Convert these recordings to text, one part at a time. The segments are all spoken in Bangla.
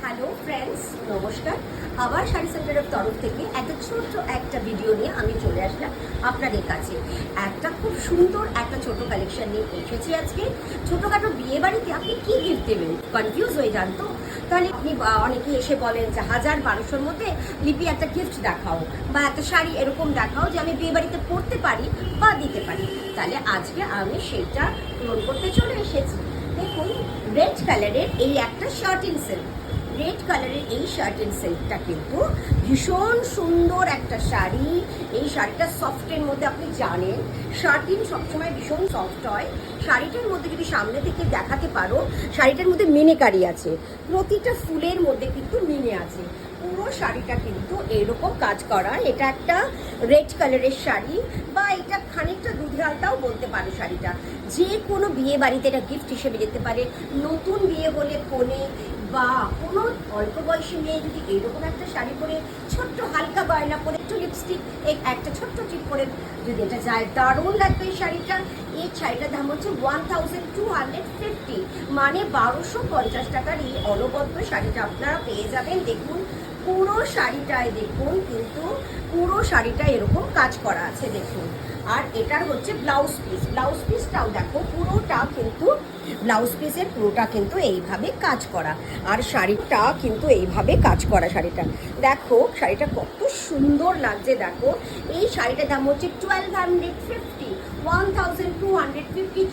হ্যালো ফ্রেন্ডস, নমস্কার। আবার শাড়ি সেন্টারের তরফ থেকে একটা ছোট্ট একটা ভিডিও নিয়ে আমি চলে আসলাম আপনাদের কাছে। একটা খুব সুন্দর একটা ছোট কালেকশন নিয়ে এসেছি আজকে। ছোটোখাটো বিয়ে বাড়িতে আপনি কী গিফট দেবেন কনফিউজ হয়ে যান তো, তাহলে আপনি অনেকেই এসে বলেন যে 1000-1200-র মধ্যে লিপি একটা গিফট দেখাও বা একটা শাড়ি এরকম দেখাও যে আমি বিয়ে বাড়িতে পরতে পারি বা দিতে পারি। তাহলে আজকে আমি সেটা পূরণ করতে চলে এসেছি। দেখুন, রেড কালারের এই একটা শার্টিং সিল্ক, রেড কালারের এই শার্টিং সিল্কটা কিন্তু ভীষণ সুন্দর একটা শাড়ি। এই শাড়িটা সফটের মধ্যে, আপনি জানেন শার্টিং সবসময় ভীষণ সফট হয়। শাড়িটার মধ্যে যদি সামনে থেকে দেখাতে পারো, শাড়িটার মধ্যে মিনেকারি আছে, প্রতিটা ফুলের মধ্যে কিন্তু মিনে আছে। পুরো শাড়িটা কিন্তু এরকম কাজ করা। এটা একটা রেড কালারের শাড়ি, বা এটা খানিকটা দুধালটাও বলতে পারো। শাড়িটা যে কোনো বিয়ে বাড়িতে এটা গিফট হিসেবে যেতে পারে। নতুন বিয়ে হলে ফোনে, বা কোনো অল্প বয়সী মেয়ে যদি এরকম একটা শাড়ি পরে, ছোট্ট হালকা গয়না পরে, একটু লিপস্টিক, একটা ছোট্ট টিপ পরে যদি এটা যায়, দারুণ লাগবে এই শাড়িটা। এই শাড়িটার দাম হচ্ছে 1250, মানে 1250 টাকার এই অনবদ্য শাড়িটা আপনারা পেয়ে যাবেন। দেখুন পুরো শাড়িটায়, দেখুন কিন্তু পুরো শাড়িটা এরকম কাজ করা আছে দেখুন। আর এটার হচ্ছে ব্লাউজ পিস, ব্লাউজ পিসটাও দেখো পুরোটা কিন্তু, ব্লাউজ পিসের পুরোটা কিন্তু এইভাবে কাজ করা। আর শাড়িটা কিন্তু এইভাবে কাজ করা। শাড়িটা দেখো, শাড়িটা কত সুন্দর লাগছে। দেখো এই শাড়িটার দাম হচ্ছে 1250,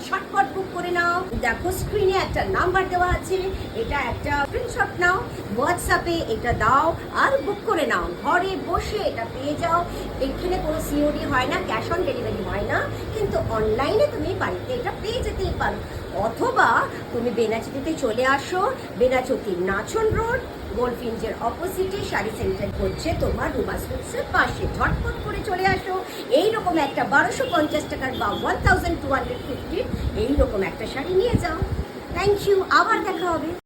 শর্টকাট বুক করে নাও। দেখো স্ক্রিনে একটা নাম্বার দেওয়া আছে, এটা একটা স্ক্রিনশট নাও, হোয়াটসঅ্যাপে এটা দাও আর বুক করে নাও। ঘরে বসে এটা পেয়ে যাও। এখানে কোনো সিওডি হয় না, ক্যাশ অন ডেলিভারি হয় না, কিন্তু অনলাইনে তুমি বাড়িতে এটা পেয়ে যেতেই পারো। অথবা তুমি বেনাচিতিতে চলে আসো, বেনাচতি নাচন রোড, গোলফিঞ্জের অপোজিটে শাড়ি সেন্টার করছে তোমার রুমা সুইটসের পাশে। ঝটপট করে চলে আসো। এইরকম একটা 1250 টাকার বা 1250 এইরকম একটা শাড়ি নিয়ে যাও। থ্যাংক ইউ, আবার দেখা হবে।